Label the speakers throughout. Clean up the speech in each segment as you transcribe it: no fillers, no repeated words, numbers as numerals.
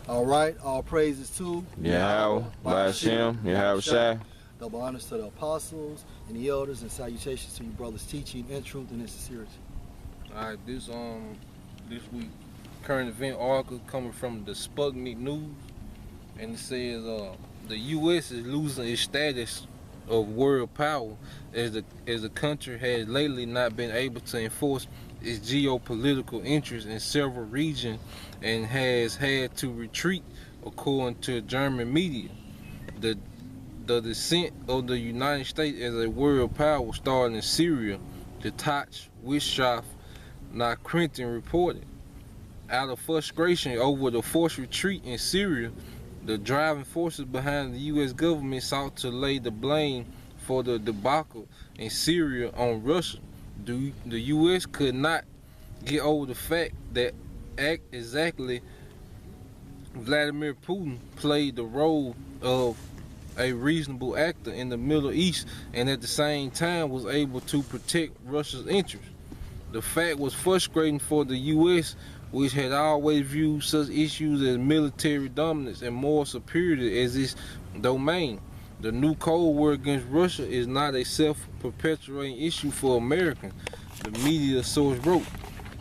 Speaker 1: All right, all praises to
Speaker 2: Yahweh, Ba'ashem, Yahweh Shai.
Speaker 1: Double honors to the apostles and the elders, and salutations to you brothers teaching in truth and in sincerity.
Speaker 3: All right, this week current event article coming from the Sputnik News, and it says the U.S. is losing its status of world power as the country has lately not been able to enforce its geopolitical interests in several regions and has had to retreat, according to German media. The descent of the United States as a world power started in Syria, the Taj Wishaft Nakrinton reported. Out of frustration over the forced retreat in Syria, the driving forces behind the U.S. government sought to lay the blame for the debacle in Syria on Russia. The U.S. could not get over the fact that exactly Vladimir Putin played the role of a reasonable actor in the Middle East and at the same time was able to protect Russia's interests. The fact was frustrating for the U.S., which had always viewed such issues as military dominance and moral superiority as its domain. The new Cold War against Russia is not a self-perpetuating issue for Americans, the media source wrote.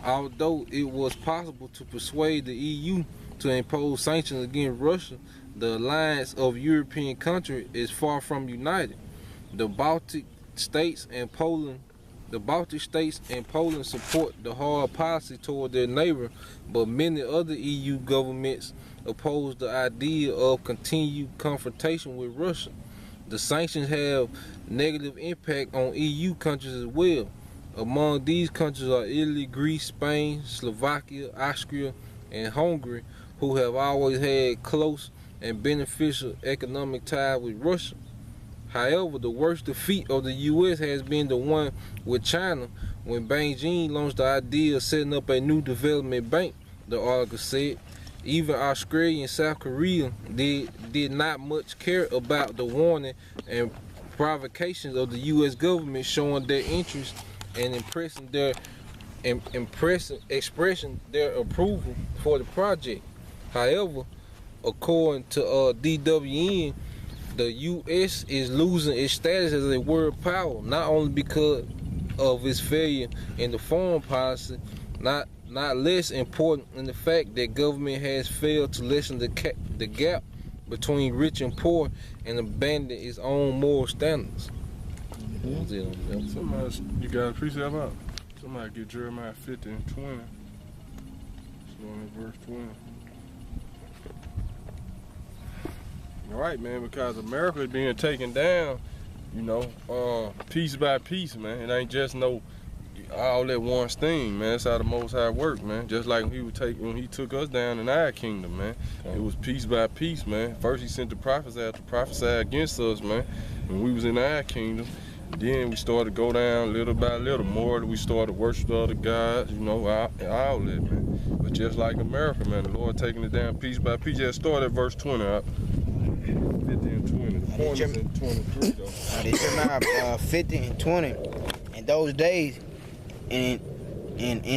Speaker 3: Although it was possible to persuade the EU to impose sanctions against Russia, the alliance of European countries is far from united. The Baltic states and Poland support the hard policy toward their neighbor, but many other EU governments oppose the idea of continued confrontation with Russia. The sanctions have negative impact on EU countries as well. Among these countries are Italy, Greece, Spain, Slovakia, Austria, and Hungary, who have always had close and beneficial economic ties with Russia. However, the worst defeat of the U.S. has been the one with China when Beijing launched the idea of setting up a new development bank, the article said. Even Australia and South Korea did not much care about the warning and provocations of the U.S. government showing their interest and expressing their approval for the project. However, according to DWN, the U.S. is losing its status as a world power, not only because of its failure in the foreign policy, not less important in the fact that government has failed to lessen the gap between rich and poor and abandon its own moral standards.
Speaker 4: Somebody, you got a precept about? Somebody get Jeremiah 50 and 20. Starting at verse 20. All right, man, because America is being taken down, piece by piece, man. It ain't just no all at once thing, man. That's how the Most High work, man. Just like when he took us down in our kingdom, man. Okay. It was piece by piece, man. First he sent the prophets out to prophesy against us, man. When we was in our kingdom, then we started to go down little by little. More we started to worship the other gods, all that, man. But just like America, man, the Lord taking it down piece by piece. Just start at verse 20 out. 50 and 20. The point is in 23, though.
Speaker 5: Jeremiah 50 and 20. In those days, in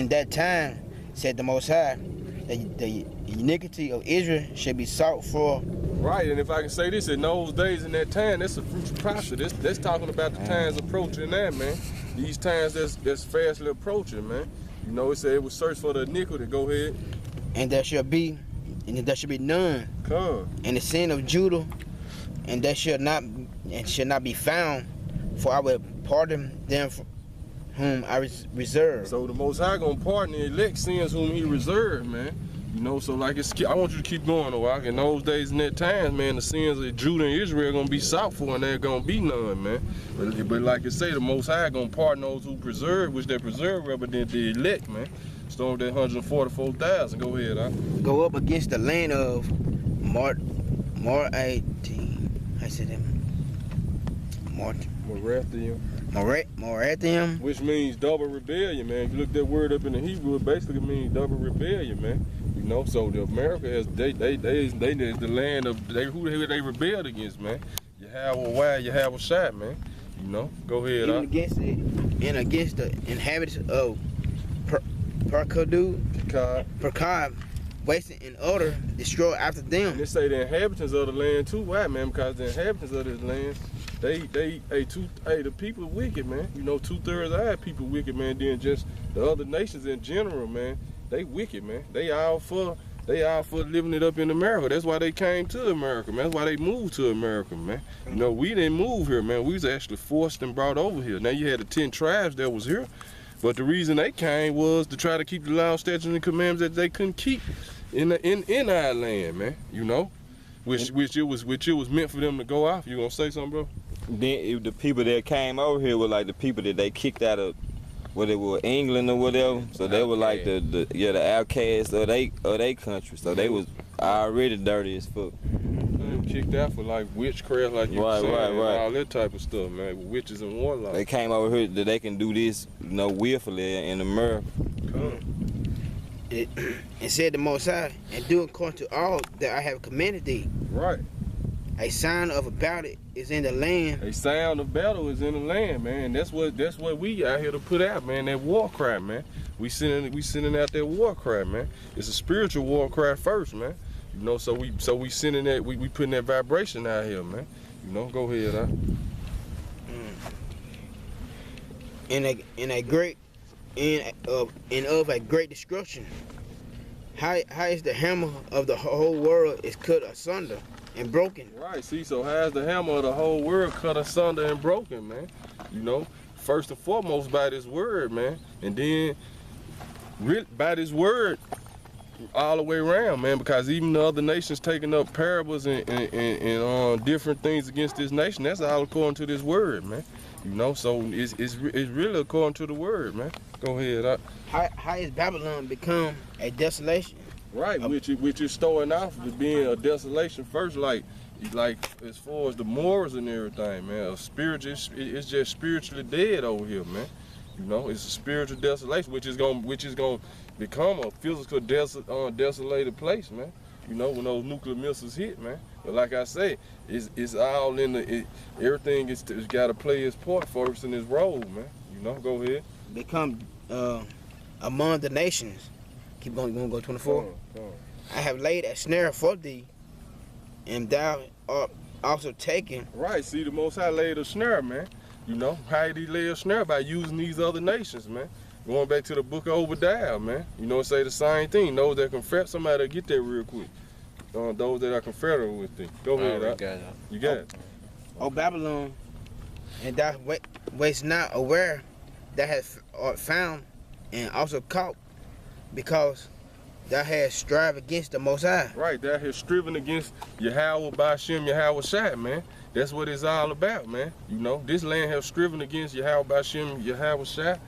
Speaker 5: that time, said the Most High, the iniquity of Israel should be sought for.
Speaker 4: Right, and if I can say this, in those days, in that time, that's a future prophecy. That's talking about the times approaching that, man. These times that's fastly approaching, man. It said it was search for the iniquity. Go ahead.
Speaker 5: And there shall be none.
Speaker 4: Come.
Speaker 5: And the sin of Judah, and that shall not be found, for I will pardon them whom I reserve.
Speaker 4: So the Most High gonna pardon the elect sins whom He reserved, man. So like I want you to keep going, though. In those days and that times, man, the sins of Judah and Israel gonna be sought for, and there gonna be none, man. But like I say, the Most High gonna pardon those who preserve, which they preserve, rather than the elect, man. Storm that 144,000. Go ahead, huh?
Speaker 5: Go up against the land of Morathaim. I said that. Morathaim.
Speaker 4: Which means double rebellion, man. If you look that word up in the Hebrew, it basically means double rebellion, man. So the America has they is the land of who they rebelled against, man. You have a why, you have a shot, man. Go ahead,
Speaker 5: huh? Against the inhabitants of Perkad, wasting in order, destroy after
Speaker 4: And
Speaker 5: them.
Speaker 4: they say the inhabitants of the land too. Why, man? Because the inhabitants of this land, the people wicked, man. You know, 2/3 of our people wicked, man. Then just the other nations in general, man, they wicked, man. They all for living it up in America. That's why they came to America, man. That's why they moved to America, man. You know, we didn't move here, man. We was actually forced and brought over here. Now you had the 10 tribes that was here, but the reason they came was to try to keep the law, statutes, and commandments that they couldn't keep in our land, man. You know, which it was meant for them to go off. You gonna say something, bro?
Speaker 2: Then the people that came over here were like the people that they kicked out of, what it was, England or whatever. So they were like the outcasts of they country. So they was already dirty as fuck.
Speaker 4: They were kicked out for like witchcraft, like you were saying, and all that type of stuff, man. With witches and warlocks.
Speaker 2: They came over here that they can do this, willfully in America.
Speaker 5: It said the Most High, and do according to all that I have commanded thee.
Speaker 4: Right.
Speaker 5: A sign of a battle is in the land.
Speaker 4: A sound of battle is in the land, man. That's what we out here to put out, man. That war cry, man. We sending out that war cry, man. It's a spiritual war cry first, man. You know, so we sending that, we putting that vibration out here, man. You know, go ahead, huh?
Speaker 5: Of a great destruction. How is the hammer of the whole world is cut asunder and broken?
Speaker 4: Right, see, so how's the hammer of the whole world cut asunder and broken, man? You know, first and foremost by this word, man. And then by this word all the way around, man, because even the other nations taking up parables and different things against this nation, that's all according to this word, man. You know, so it's really according to the word, man. Go ahead.
Speaker 5: How is Babylon become a desolation?
Speaker 4: Right, which is starting off with being a desolation first, like as far as the morals and everything, man. It's just spiritually dead over here, man. You know, it's a spiritual desolation, which is gonna become a physical desolated place, man. You know, when those nuclear missiles hit, man. But like I say, it's all in everything it's got to play its part first in its role, man. You know, go ahead.
Speaker 5: Become among the nations. Keep going. You want to go 24?
Speaker 4: Come on.
Speaker 5: I have laid a snare for thee, and thou art also taken.
Speaker 4: Right. See, the Most High laid a snare, man. You know, how did he lay a snare? By using these other nations, man. Going back to the book of Obadiah, man. You know, it say the same thing. Those that confess, somebody get that real quick. Those that are confederate with thee. Go ahead. You got it.
Speaker 5: O Babylon, and thou wast not aware that hast art found and also caught, because thou hast strive against the Most High.
Speaker 4: Right, thou hast striven against Yahweh Ba'Shem Yahweh Shai, man. That's what it's all about, man. You know, this land has striven against Yahweh Ba'Shem Yahweh Shai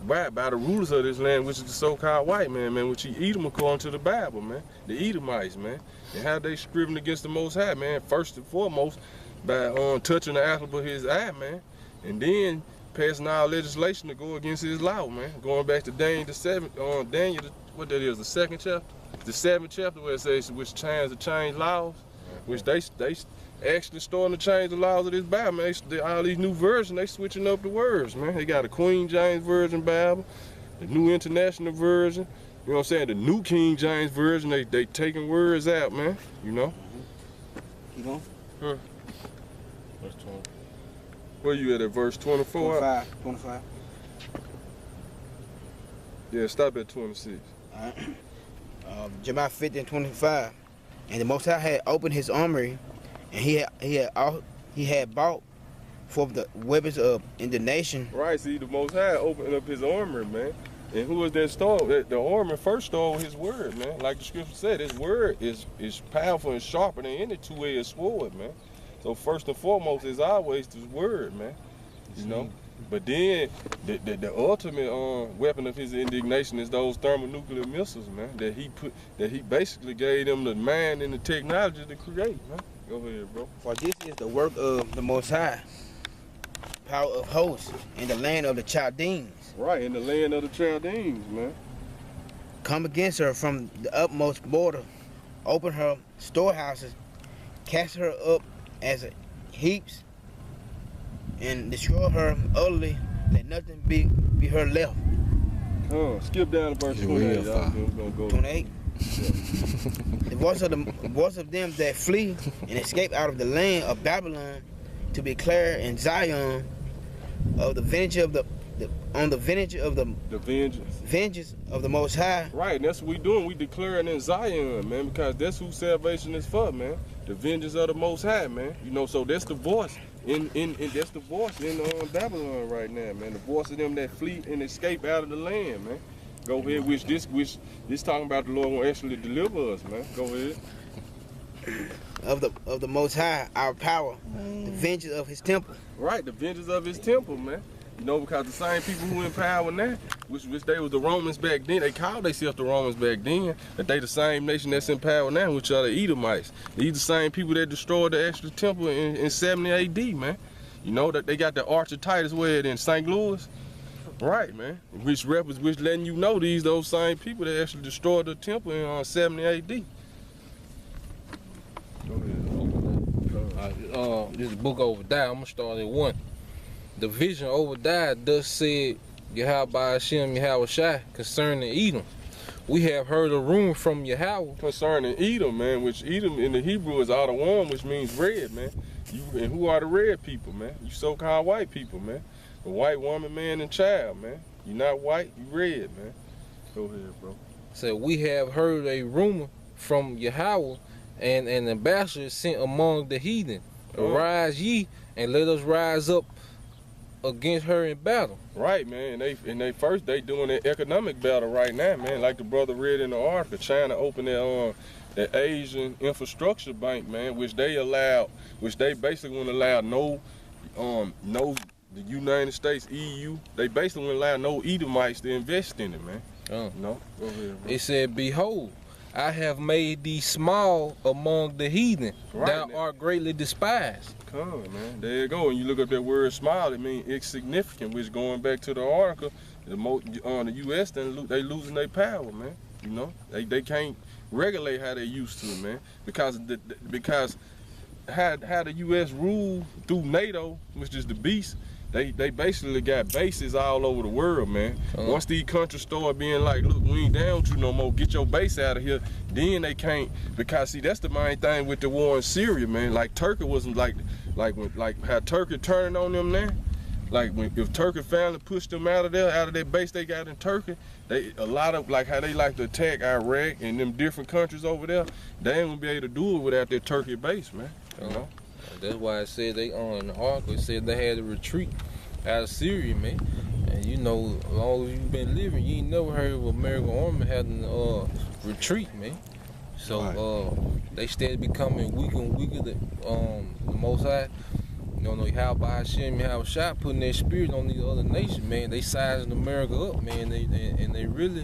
Speaker 4: by the rulers of this land, which is the so-called white man, which he Edom according to the Bible, man. The Edomites, man. And how they striven against the Most High, man. First and foremost, by touching the apple of his eye, man. And then passing our legislation to go against his law, man. Going back to Daniel, the 2nd chapter? The 7th chapter, where it says which change laws, which they actually starting to change the laws of this Bible, man. All these new versions, they switching up the words, man. They got a Queen James Version Bible, the New International Version, you know what I'm saying? The New King James Version, they taking words out, man, you know?
Speaker 5: Keep going.
Speaker 4: Huh. Where you at verse 24?
Speaker 5: 25.
Speaker 4: Yeah, stop at 26.
Speaker 5: All right. Jeremiah 50 and 25. And the Most High had opened his armory, and he had bought for the weapons in the nation.
Speaker 4: Right, see, the Most High opened up his armory, man. And who was that store? The armor first stole his word, man. Like the scripture said, his word is powerful and sharper than any two-edged sword, man. So first and foremost is always his word, man. You know? But then the ultimate weapon of his indignation is those thermonuclear missiles, man. That he basically gave them the mind and the technology to create, man. Go ahead, bro.
Speaker 5: For this is the work of the Most High, power of hosts, in the land of the Chaldeans.
Speaker 4: Right, in the land of the Chaldeans, man.
Speaker 5: Come against her from the utmost border, open her storehouses, cast her up as heaps, and destroy her utterly. Let nothing be her left.
Speaker 4: Skip down to verse 28. Y'all. We're gonna go
Speaker 5: 28. The voice of them that flee and escape out of the land of Babylon, to declare in Zion of the vengeance of the vengeance of the Most High.
Speaker 4: Right, and that's what we doing. We declaring in Zion, man, because that's who salvation is for, man. The vengeance of the Most High, man. You know, so that's the voice in that's the voice in Babylon right now, man. The voice of them that flee and escape out of the land, man. Go ahead, which this talking about the Lord will actually deliver us, man. Go ahead.
Speaker 5: Of the Most High, our power, the vengeance of His temple.
Speaker 4: Right, the vengeance of His temple, man. You know, because the same people who in power now, which they was the Romans back then, they called themselves the Romans back then, that they the same nation that's in power now, which are the Edomites. These the same people that destroyed the actual temple in 70 AD, man. You know, that they got the Arch of Titus where in St. Louis. Right, man. Which letting you know those same people that actually destroyed the temple in 70 AD.
Speaker 3: This is the book of Obadiah. I'm gonna start at 1. The vision of Obadiah thus said Yahweh Hashem Yahweh Shai concerning Edom. We have heard a rumor from Yahweh
Speaker 4: concerning Edom, man, which Edom in the Hebrew is Adawam, which means red, man. And who are the red people, man? You so-called white people, man. A white woman, man, and child, man. You not white, you red, man. Go ahead, bro.
Speaker 3: So we have heard a rumor from Yahweh, and an ambassador sent among the heathen. Arise ye, and let us rise up against her in battle.
Speaker 4: Right, man. And they doing an economic battle right now, man. Like the brother read in the article, China opened that Asian infrastructure bank, man, which they basically wouldn't allow no the United States, EU, they basically wouldn't allow no Edomites to invest in it, man. No, go ahead, bro.
Speaker 3: It said, behold, I have made thee small among the heathen. Right, thou art greatly despised.
Speaker 4: Come on, man. There you go. And you look up that word small, it means insignificant, which going back to the article, the U.S., they losing their power, man. You know, they can't regulate how they used to, man. Because how the U.S. rule through NATO, which is the beast, they basically got bases all over the world, man. Once these countries start being like, look, we ain't down with you no more, get your base out of here, then they can't, because see, that's the main thing with the war in Syria, man. Like Turkey wasn't like how Turkey turning on them now. Like if Turkey finally pushed them out of their base they got in Turkey, a lot of like how they like to attack Iraq and them different countries over there, they ain't gonna be able to do it without their Turkey base, man. You know?
Speaker 3: That's why I said they in the article, it said they had to retreat out of Syria, man. And you know, as long as you've been living, you ain't never heard of American army having retreat, man. So they steady becoming weaker and weaker. The Most High, you know, how by Hashem, how shot putting their spirit on these other nations, man. They sizing America up, man. They really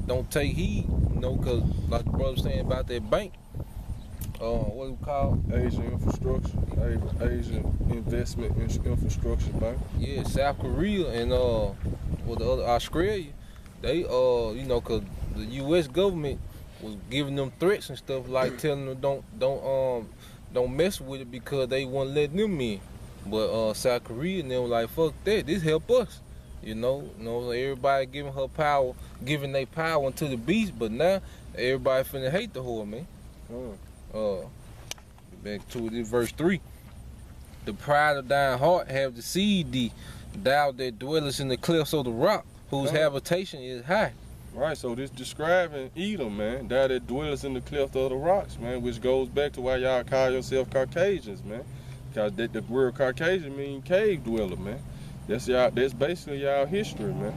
Speaker 3: don't take heed, you know, cause like the brother was saying about that bank. What do we call
Speaker 4: Asian investment infrastructure bank.
Speaker 3: Yeah, South Korea and with the other Australia, they you know, cause the U.S. government was giving them threats and stuff, like telling them don't mess with it because they won't let them in. But South Korea and them like, fuck that, this help us. You know, everybody giving their power unto the beast, but now everybody finna hate the whore, man. Back to this verse 3. The pride of thine heart have deceived thee, thou that dwellest in the clefts of the rock, whose habitation is high.
Speaker 4: Right, so this describing Edom, man, thou that dwellest in the cleft of the rocks, man, which goes back to why y'all call yourself Caucasians, man. Because the word Caucasian means cave dweller, man. That's basically y'all history, man.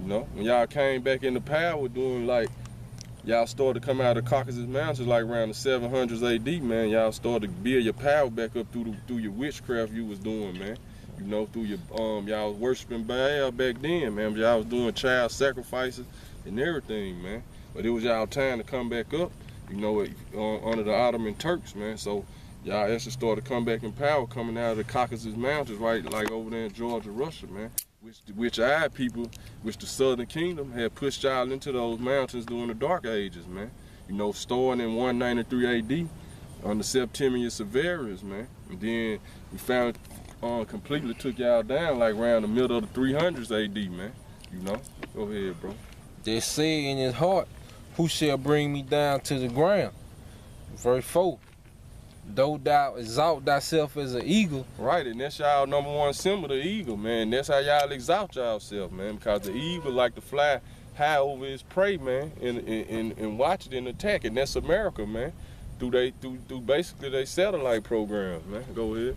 Speaker 4: You know, when y'all came back into power doing like, y'all started to come out of the Caucasus Mountains like around the 700s AD, man. Y'all started to build your power back up through your witchcraft you was doing, man. You know, through your y'all was worshiping Baal back then, man. Y'all was doing child sacrifices and everything, man. But it was y'all time to come back up, you know, under the Ottoman Turks, man. So y'all actually started to come back in power coming out of the Caucasus Mountains, right, like over there in Georgia, Russia, man. Which our people, which the Southern Kingdom had pushed y'all into those mountains during the Dark Ages, man. You know, starting in 193 AD under Septimius Severus, man. And then we found completely took y'all down like around the middle of the 300s AD, man. You know, go ahead, bro.
Speaker 3: They say in his heart, who shall bring me down to the ground? Verse 4. Though thou exalt thyself as an eagle.
Speaker 4: Right, and that's y'all number one symbol, the eagle, man. That's how y'all exalt yourself, man. Because the eagle like to fly high over his prey, man, and watch it and attack it. And that's America, man. Through basically they satellite programs, man. Go ahead.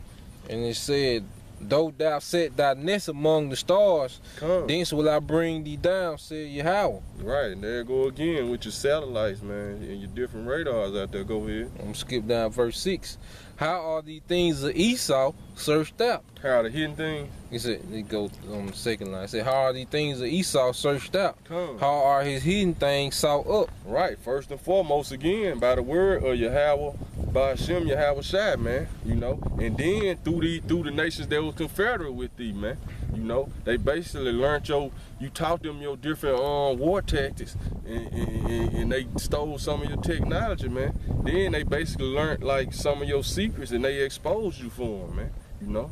Speaker 3: And it said, though thou set thy nest among the stars, thence will I bring thee down, said Yahweh.
Speaker 4: Right, and there you go again with your satellites, man, and your different radars out there. Go ahead.
Speaker 3: I'm gonna skip down verse 6. How are these things of Esau searched out?
Speaker 4: How are the hidden things?
Speaker 3: He said, it goes on the second line. It said, how are these things of Esau searched out?
Speaker 4: Come.
Speaker 3: How are his hidden things sought up?
Speaker 4: Right, first and foremost, again, by the word of Yahweh, by Hashem, Yahweh Shai, man, you know, and then through the nations that was confederate with thee, man, you know, they basically learned you taught them your different war tactics, and they stole some of your technology, man. Then they basically learned like some of your secrets, and they exposed you for them, man, you know.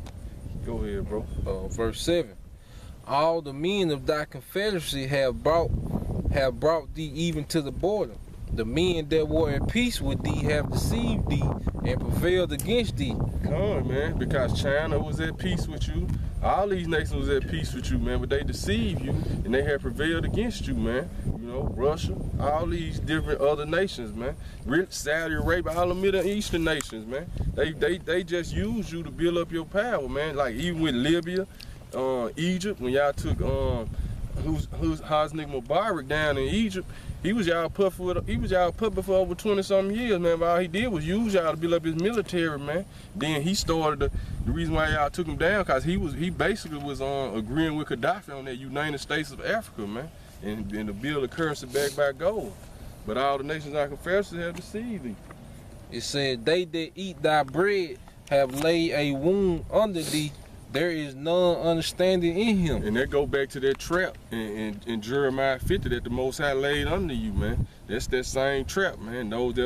Speaker 4: Go ahead, bro.
Speaker 3: Verse 7. All the men of thy confederacy have brought thee even to the border. The men that were at peace with thee have deceived thee and prevailed against thee.
Speaker 4: Come, man, because China was at peace with you. All these nations was at peace with you, man, but they deceived you and they have prevailed against you, man. You know, Russia, all these different other nations, man. Saudi Arabia, all the Middle Eastern nations, man. They just used you to build up your power, man. Like even with Libya, Egypt, when y'all took Hosni Mubarak down in Egypt, he was y'all puppet for over 20-something years, man. But all he did was use y'all to build up his military, man. Then he started the reason why y'all took him down, cause he basically was agreeing with Gaddafi on that United States of Africa, man, and to build a currency backed by gold. But all the nations our confederacy have deceived thee.
Speaker 3: It said, they that eat thy bread have laid a wound under thee. There is none understanding in him.
Speaker 4: And that go back to that trap in Jeremiah 50 that the Most High laid under you, man. That's that same trap, man. Those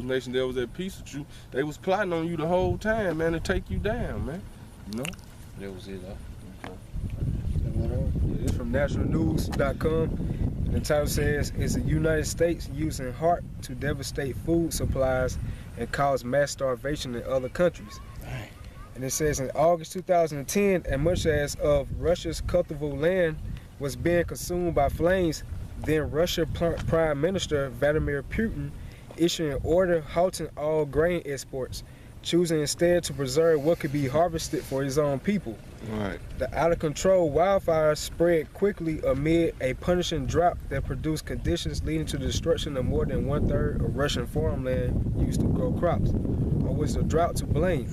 Speaker 4: nations that was at peace with you, they was plotting on you the whole time, man, to take you down, man. You know?
Speaker 3: That was it, huh?
Speaker 6: It's from nationalnews.com. The title says, is the United States using HAARP to devastate food supplies and cause mass starvation in other countries? And it says in August 2010, as much as of Russia's cultivable land was being consumed by flames, then Russia Prime Minister Vladimir Putin issued an order halting all grain exports, choosing instead to preserve what could be harvested for his own people.
Speaker 4: Right.
Speaker 6: The out-of-control wildfires spread quickly amid a punishing drought that produced conditions leading to the destruction of more than 1/3 of Russian farmland used to grow crops. Or was the drought to blame?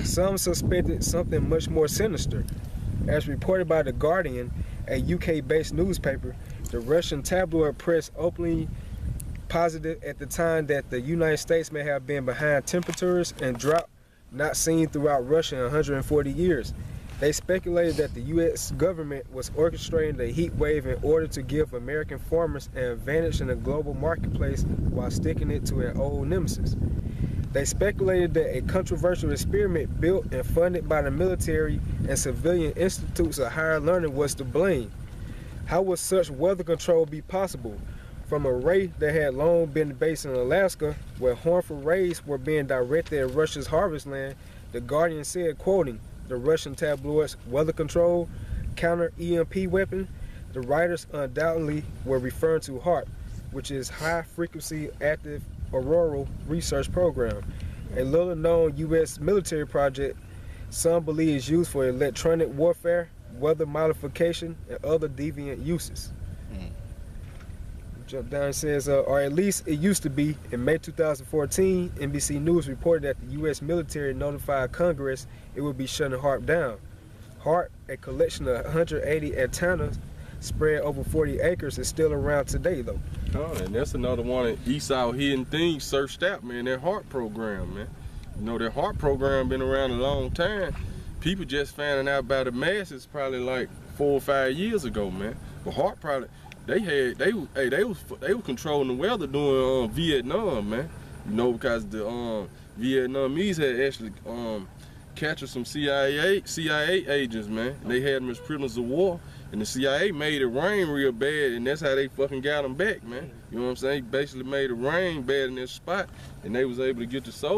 Speaker 6: Some suspected something much more sinister. As reported by The Guardian, a UK-based newspaper, the Russian tabloid press openly posited at the time that the United States may have been behind temperatures and drought not seen throughout Russia in 140 years. They speculated that the U.S. government was orchestrating the heat wave in order to give American farmers an advantage in the global marketplace while sticking it to an old nemesis. They speculated that a controversial experiment built and funded by the military and civilian institutes of higher learning was to blame. How would such weather control be possible? From a ray that had long been based in Alaska, where harmful rays were being directed at Russia's harvest land, The Guardian said, quoting the Russian tabloid's weather control counter-EMP weapon, the writers undoubtedly were referring to HAARP, which is High Frequency Active Auroral Research Program, a little-known U.S. military project some believe is used for electronic warfare, weather modification, and other deviant uses. Jump down and says, or at least it used to be. In May 2014, NBC News reported that the U.S. military notified Congress it would be shutting HAARP down. HAARP, a collection of 180 antennas spread over 40 acres, is still around today, though.
Speaker 4: Oh, and that's another one of Esau hidden things searched out, man, that HAARP program, man. You know, that HAARP program been around a long time. People just finding out about the masses probably like 4 or 5 years ago, man. But HAARP probably, they were controlling the weather during Vietnam, man. You know, because the Vietnamese had actually captured some CIA agents, man. And they had them as prisoners of war. And the CIA made it rain real bad, and that's how they fucking got them back, man. You know what I'm saying? Basically made it rain bad in this spot, and they was able to get the soldiers.